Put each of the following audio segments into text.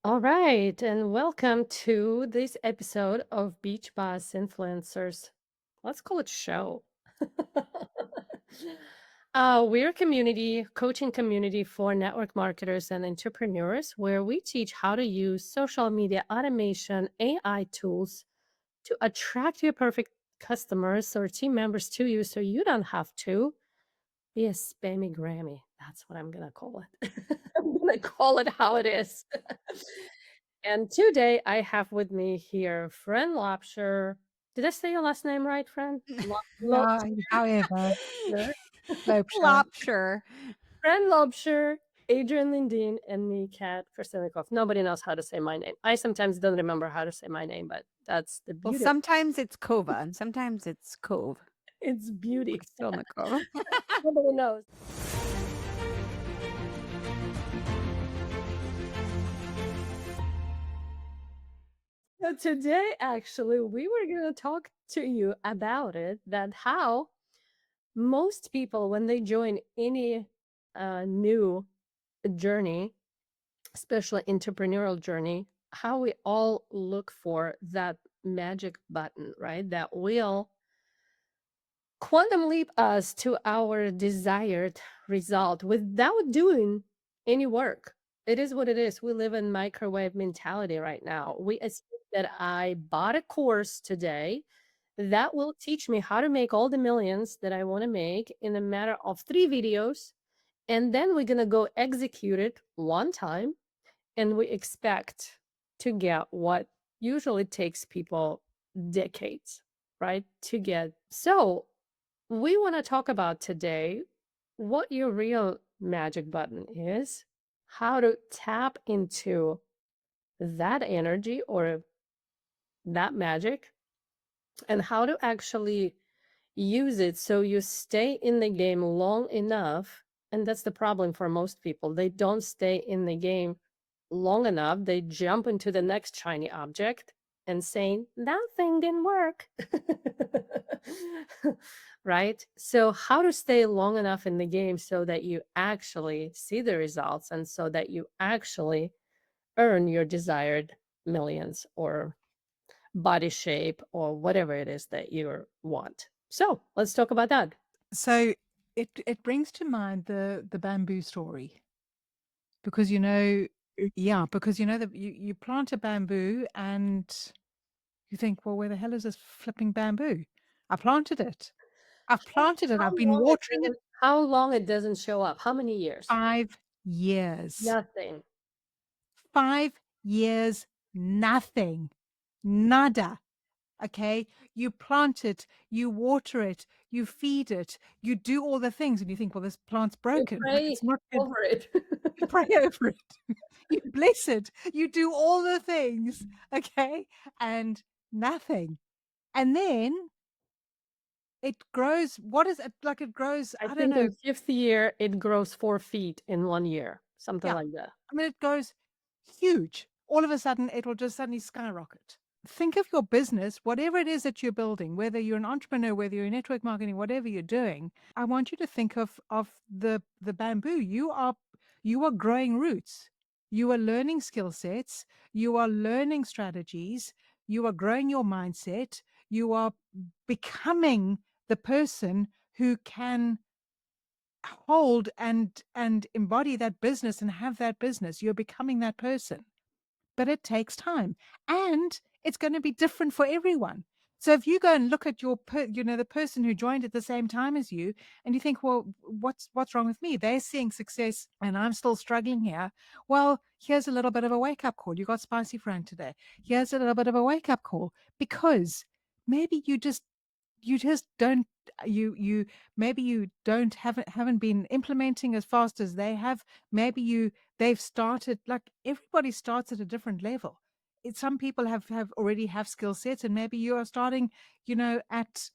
All right, and welcome to this episode of Beach Bus Influencers. Let's call it show. We're a community, coaching community for network marketers and entrepreneurs, where we teach how to use social media automation, AI tools to attract your perfect customers or team members to you so you don't have to be a spammy Grammy. That's what I'm going to call it. I'm going to call it how it is. And today I have with me here friend Lobster. Did I say your last name right, friend? No, however, Lobster. Lobster. Lobster. Friend Lobster, Adrian Lindeen, and me, Kat Krasilnikov. Nobody knows how to say my name. I sometimes don't remember how to say my name, but that's the Well, beauty. sometimes it's Kova and sometimes it's Cove. It's beauty. Krasilnikov. Nobody knows. So today, actually, we were going to talk to you about it, that how most people, when they join any new journey, especially entrepreneurial journey, how we all look for that magic button, right? That will quantum leap us to our desired result without doing any work. It is what it is. We live in microwave mentality right now. We assume that I bought a course today that will teach me how to make all the millions that I want to make in a matter of 3 videos. And then we're going to go execute it one time. And we expect to get what usually takes people decades, right? To get. So we want to talk about today what your real magic button is, how to tap into that energy or that magic, and how to actually use it so you stay in the game long enough. And that's the problem for most people. They don't stay in the game long enough. They jump into the next shiny object and saying, that thing didn't work. Right? So, how to stay long enough in the game so that you actually see the results and so that you actually earn your desired millions or body shape or whatever it is that you want. So let's talk about that. So it brings to mind the bamboo story because because that you plant a bamboo and you think, well, where the hell is this flipping bamboo? I planted it. I've planted it. How I've been long it watering it doesn't how long it doesn't show up? How many years? 5 years. Nothing. 5 years, nothing. Nada. Okay, you plant it, you water it, you feed it, you do all the things, and you think, well, this plant's You broken. pray It's not good. over it. You pray over it, you bless it, you do all the things, okay, and nothing. And then it grows. What is it like? It grows. I I don't think know. in fifth year it grows 4 feet in 1 year, something Yeah, like that. I mean, it goes huge. All of a sudden, it'll just suddenly skyrocket. Think of your business, whatever it is that you're building, whether you're an entrepreneur, whether you're in network marketing, whatever you're doing. I want you to think of the bamboo. You are growing roots. You are learning skill sets. You are learning strategies. You are growing your mindset. You are becoming the person who can hold and embody that business and have that business. You're becoming that person, but it takes time, and it's going to be different for everyone. So if you go and look at the person who joined at the same time as you, and you think, well, what's wrong with me? They're seeing success and I'm still struggling here. Well, here's a little bit of a wake up call. You got spicy Frank today. Here's a little bit of a wake up call, because maybe you just don't you maybe you don't haven't been implementing as fast as they have. Maybe they've started, like, everybody starts at a different level. Some people have already have skill sets, and maybe you are starting at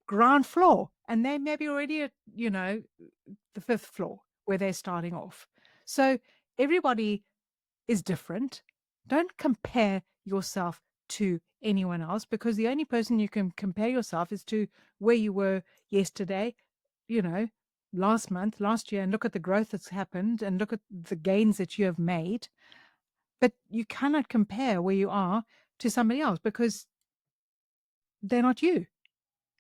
ground floor, and they maybe already at the fifth floor where they're starting off. So everybody is different. Don't compare yourself to anyone else, because the only person you can compare yourself is to where you were yesterday, you know, last month, last year, and look at the growth that's happened and look at the gains that you have made. but you cannot compare where you are to somebody else because they're not you.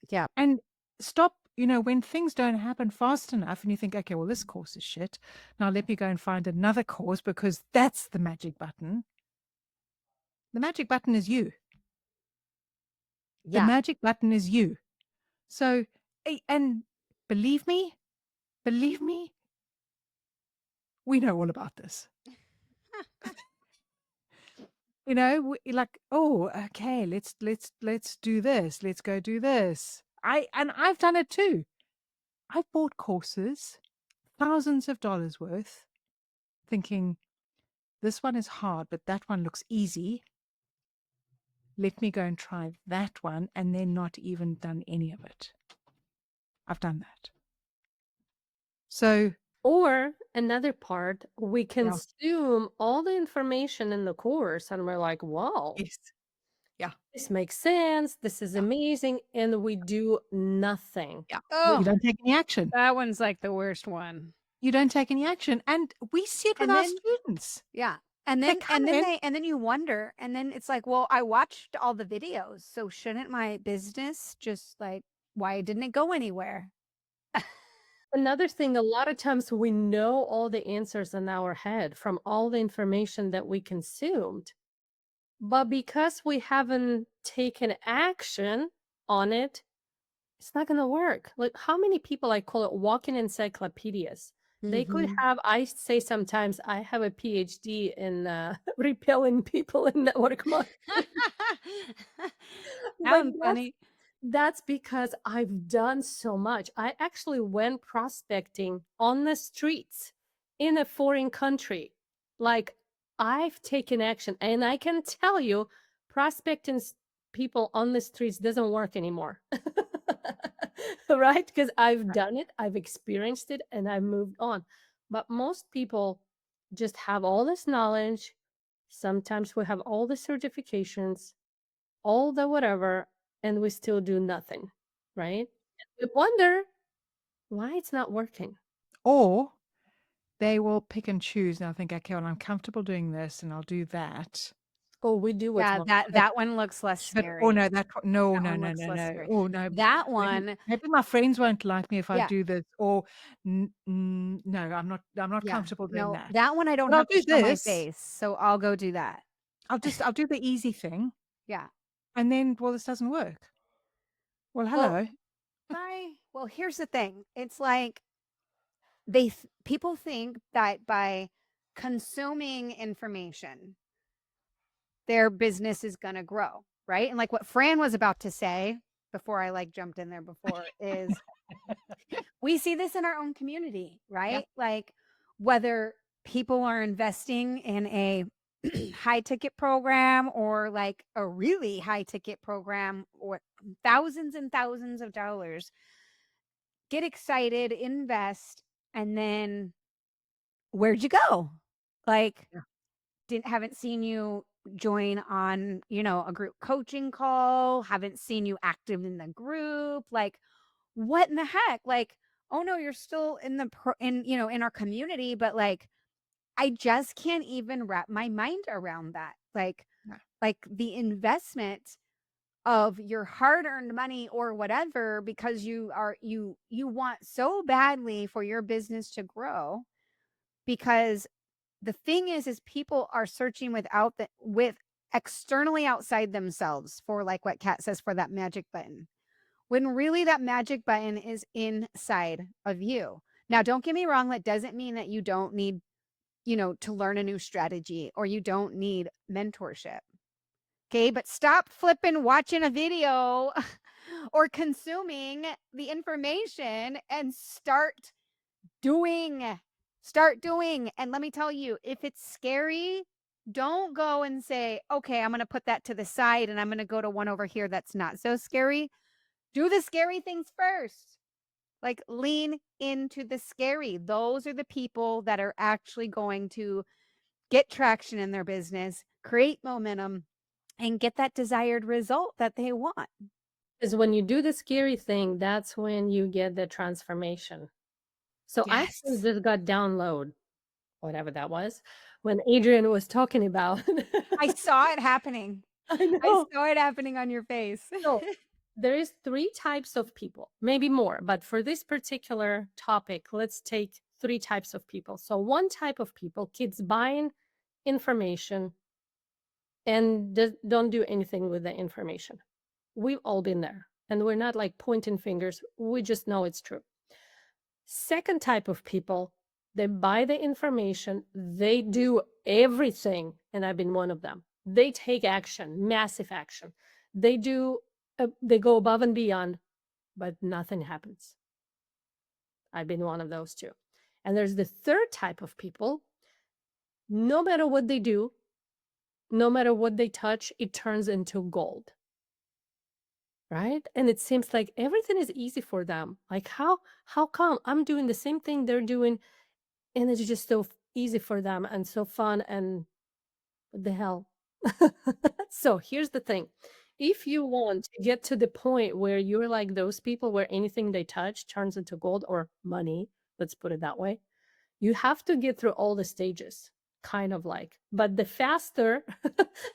Yeah. And stop, when things don't happen fast enough and you think, okay, well, this course is shit. Now let me go and find another course because that's the magic button. The magic button is you. The Yeah. magic button is you. So, and believe me, believe me, we know all about this. Like, oh, okay, let's do this. Let's go do this. I've done it too. I've bought courses, thousands of dollars worth, thinking this one is hard, but that one looks easy. Let me go and try that one, and then not even done any of it. I've done that. So, Or another part, we yeah, consume all the information in the course and we're like, wow, yes, yeah, this makes sense. This is yeah, amazing. And we do nothing. yeah. You Oh, don't take any action. that one's like the worst one. You don't take any action, and we see it with And our then students. yeah. They come in. And then you wonder and then it's like, well, I watched all the videos, so shouldn't my business just like why didn't it go anywhere? Another thing, a lot of times we know all the answers in our head from all the information that we consumed. But because we haven't taken action on it, it's not gonna work. Like, how many people, I call it walking encyclopedias? They could Mhm. have, I say sometimes, I have a PhD in repelling people in network marketing. That But one's that's funny. that's because I've done so much. I actually went prospecting on the streets in a foreign country. Like, I've taken action, and I can tell you, prospecting people on the streets doesn't work anymore. Right? Because I've done it, I've experienced it, and I've moved on. But most people just have all this knowledge. Sometimes we have all the certifications, all the whatever, and we still do nothing, right? We wonder why it's not working. Or they will pick and choose, and I think, okay, well, I'm comfortable doing this, and I'll do that. Oh, we do what's Yeah, more. But that one looks less oh scary. no, no, That no, one no, looks no, less no. scary. Oh no, That maybe one maybe my friends won't like me if I yeah, do this, or no, I'm not yeah. comfortable doing No, that. that one I don't But I'll have to do show my this. face, so I'll go do that. I'll do the easy thing, Yeah. and then, well, this doesn't work. Well, Well, hello. here's the thing. It's like people think that by consuming information, their business is going to grow, right? And like what Fran was about to say before I like jumped in there before is we see this in our own community, Yeah, right? Like whether people are investing in a high ticket program or like a really high ticket program or thousands and thousands of dollars, get excited, invest, and then where'd you go? Like, yeah, haven't seen you join on, a group coaching call, haven't seen you active in the group. Like, what in the heck? Like, oh no, you're still in in our community, but like, I just can't even wrap my mind around that. yeah, Like the investment of your hard-earned money or whatever because you want so badly for your business to grow because the thing is people are searching with externally outside themselves for like what Kat says for that magic button when really that magic button is inside of you. Now don't get me wrong, that doesn't mean that you don't need to learn a new strategy or you don't need mentorship. Okay, but stop flipping watching a video or consuming the information and doing. Start doing. And let me tell you, if it's scary, don't go and say, okay, I'm going to put that to the side and I'm going to go to one over here that's not so scary. Do the scary things first. Like lean into the scary. Those are the people that are actually going to get traction in their business, create momentum, and get that desired result that they want. Because when you do the scary thing, that's when you get the transformation. So I actually yes. just got download, whatever that was. when Adrian was talking about. I saw it happening. I I know. saw it happening on your face. So there is three types of people, maybe more, but for this particular topic, let's take three types of people. So one type of people, kids buying information and don't do anything with the information. We've all been there, and we're not like pointing fingers. We just know it's true. Second type of people, they buy the information, they do everything, and I've been one of them. They take action, massive action. They do, they go above and beyond, but nothing happens. I've been one of those too. And there's the third type of people, no matter what they do, no matter what they touch, it turns into gold. Right? And it seems like everything is easy for them. Like how come I'm doing the same thing they're doing and it's just so easy for them and so fun and what the hell? So here's the thing. If you want to get to the point where you're like those people where anything they touch turns into gold or money, let's put it that way, you have to get through all the stages, kind of like. But the faster,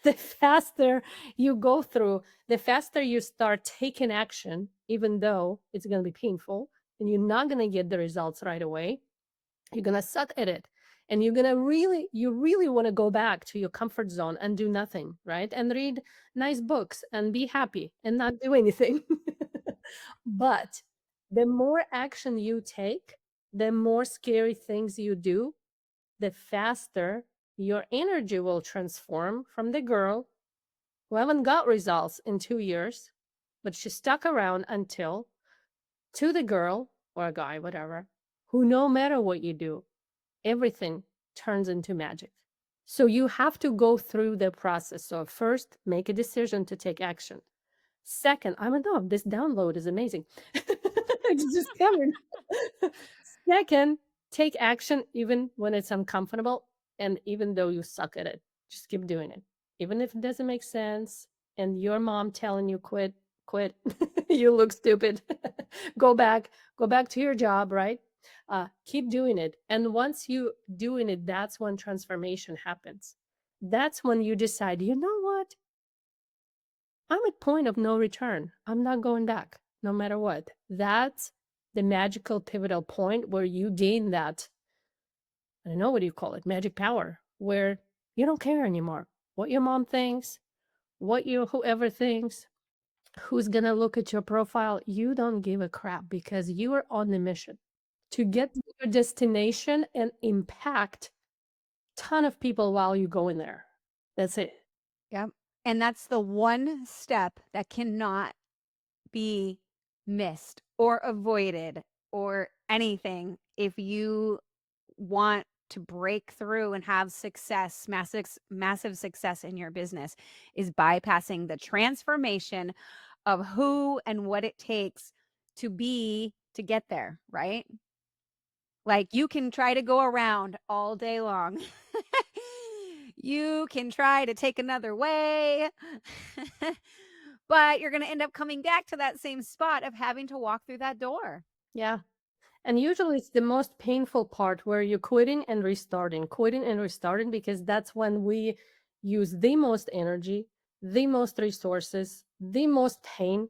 the faster you go through, the faster you start taking action, even though it's going to be painful and you're not going to get the results right away. You're going to suck at it. And you're going to you really want to go back to your comfort zone and do nothing, right? And read nice books and be happy and not do anything. But the more action you take, the more scary things you do, the faster your energy will transform from the girl who haven't got results in 2 years, but she stuck around until, to the girl or a guy, whatever, who no matter what you do, everything turns into magic. So you have to go through the process. So first, make a decision to take action. Second, I don't know, this download is amazing. It's just coming. Second, take action even when it's uncomfortable and even though you suck at it. Just keep doing it. Even if it doesn't make sense and your mom telling you quit, quit. You look stupid. Go back to your job, right? Keep doing it. And once you doing it, that's when transformation happens. That's when you decide, you know what? I'm at point of no return. I'm not going back, no matter what. That's the magical pivotal point where you gain that, I don't know what do you call it, magic power, where you don't care anymore what your mom thinks, what you whoever thinks, who's gonna look at your profile. You don't give a crap because you are on the mission to get to your destination and impact ton of people while you go in there. That's it. Yep. And that's the one step that cannot be missed or avoided or anything if you want to break through and have success, massive success in your business, is bypassing the transformation of who and what it takes to be to get there, right? Like you can try to go around all day long. You can try to take another way. But you're going to end up coming back to that same spot of having to walk through that door. Yeah. And usually it's the most painful part where you're quitting and restarting, because that's when we use the most energy, the most resources, the most pain,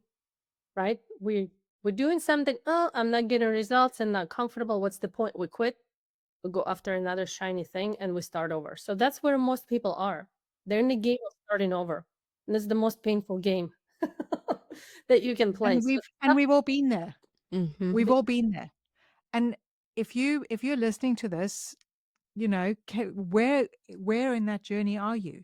right? We're doing something, oh, I'm not getting results and not comfortable. What's the point? We quit, we go after another shiny thing and we start over. So that's where most people are. They're in the game of starting over. And it's the most painful game that you can play. And So we've all been there. Mhm. We've all been there. And if you're listening to this, you know, where in that journey are you?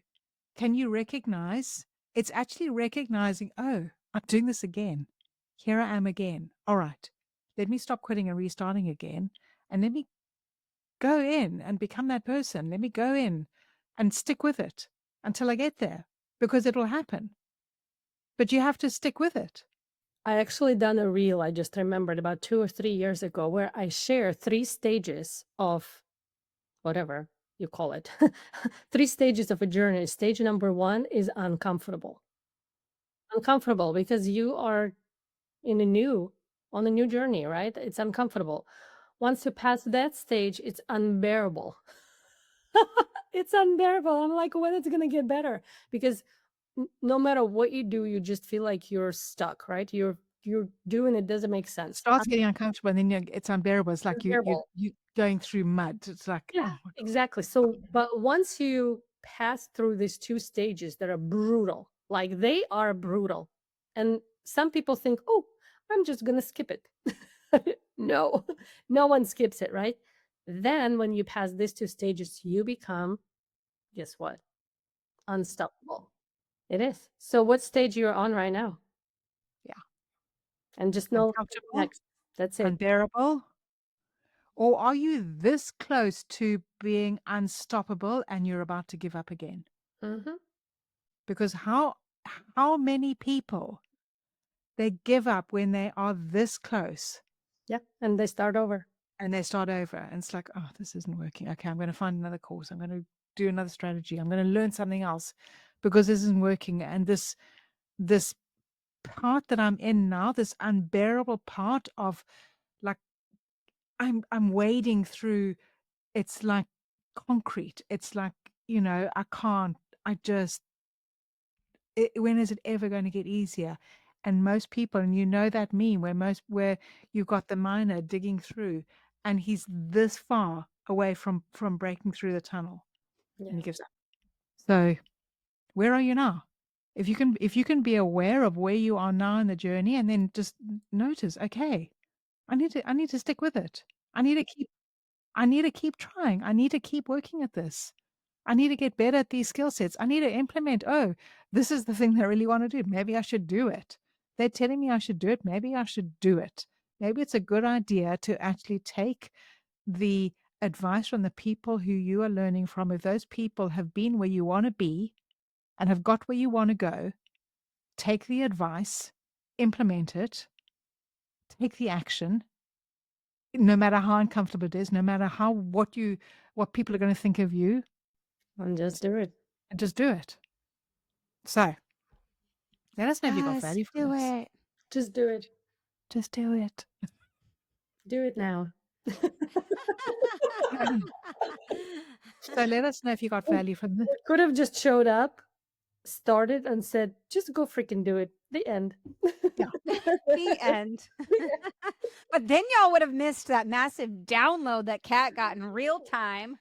Can you recognize? It's actually recognizing, oh, I'm doing this again. Here I am again. All right. Let me stop quitting and restarting again. And let me go in and become that person. Let me go in and stick with it until I get there, because it'll happen. But you have to stick with it. I actually done a reel, I just remembered, about 2 or 3 years ago, where I share 3 stages of whatever you call it. 3 stages of a journey. Stage number one is uncomfortable. Uncomfortable because you are in a new on a new journey, right? It's uncomfortable. Once you pass that stage, it's unbearable. It's unbearable. I'm like, when it's gonna get better? Because no matter what you do, you just feel like you're stuck, right? You're doing it doesn't make It sense. starts getting uncomfortable, and then it's unbearable. It's like Unbearable. you going through mud. It's like, Yeah, oh my exactly. So, but once you pass through these two stages that are brutal, like they are brutal, and some people think, oh, I'm just gonna skip it. No, no one skips it, right? Then when you pass these two stages, you become, guess what? Unstoppable. It is. So what stage you're on right now? yeah, And just know uncomfortable, next. That's it. unbearable, or are you this close to being unstoppable and you're about to give up again? Hmm. Because how many people they give up when they are this close Yeah. And they start over. and they start over and it's like, oh, this isn't working. Okay, I'm going to find another course. I'm going to do another strategy. I'm going to learn something else because this isn't working. And this part that I'm in now, this unbearable part of like I'm wading through, it's like concrete. It's like, I can't, I just when is it ever going to get easier? And most people, and you know that meme where you've got the miner digging through, and he's this far away from breaking through the tunnel, and Yeah. he gives up. So where are you now? If you can be aware of where you are now in the journey, and then just notice, okay, I need to stick with it. I need to keep I need to keep trying. I need to keep working at this. I need to get better at these skill sets. I need to implement, oh, this is the thing that I really want to do. Maybe I should do it. They're telling me I should do it. Maybe I should do it. Maybe it's a good idea to actually take the advice from the people who you are learning from. If those people have been where you want to be and have got where you want to go, take the advice, implement it, take the action, no matter how uncomfortable it is, no matter what people are going to think of you, And just do it. and just do it. So let us know if you got Just value from do this. it. Just do it. Just do it. Do it now. So let us know if you got value from this. Could have just showed up, started, and said, just go freaking do it. The end. Yeah. The end. But then y'all would have missed that massive download that Kat got in real time.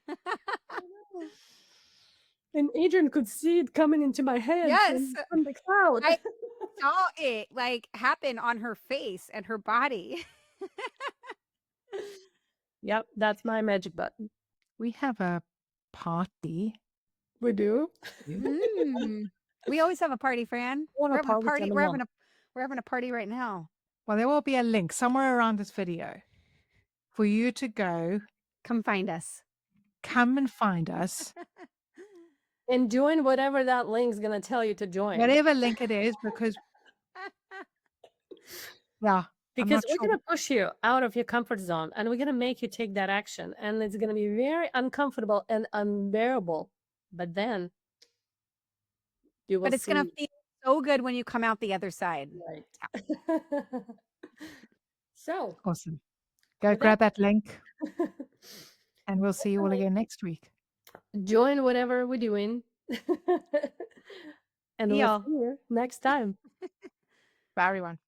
And Adrian could see it coming into my head Yes, from the cloud. I saw it like happen on her face and her body. Yep, that's my magic button. We have a party. We do. Mm. We always have a party, Fran. Want We're a having a party party. coming We're up. having a party right now. Well, there will be a link somewhere around this video for you to go, Come find us. come and find us, And join whatever that link's gonna tell you to join. whatever link it is, because, yeah, I'm Because not we're sure. gonna push you out of your comfort zone and we're gonna make you take that action. And it's gonna be very uncomfortable and unbearable. But then you will But it's gonna see. feel so good when you come out the other side. Right. So Awesome. Go with that, grab that link, and we'll see you all again next week. join whatever we're doing. And See we'll see y'all. you next time. Bye, everyone.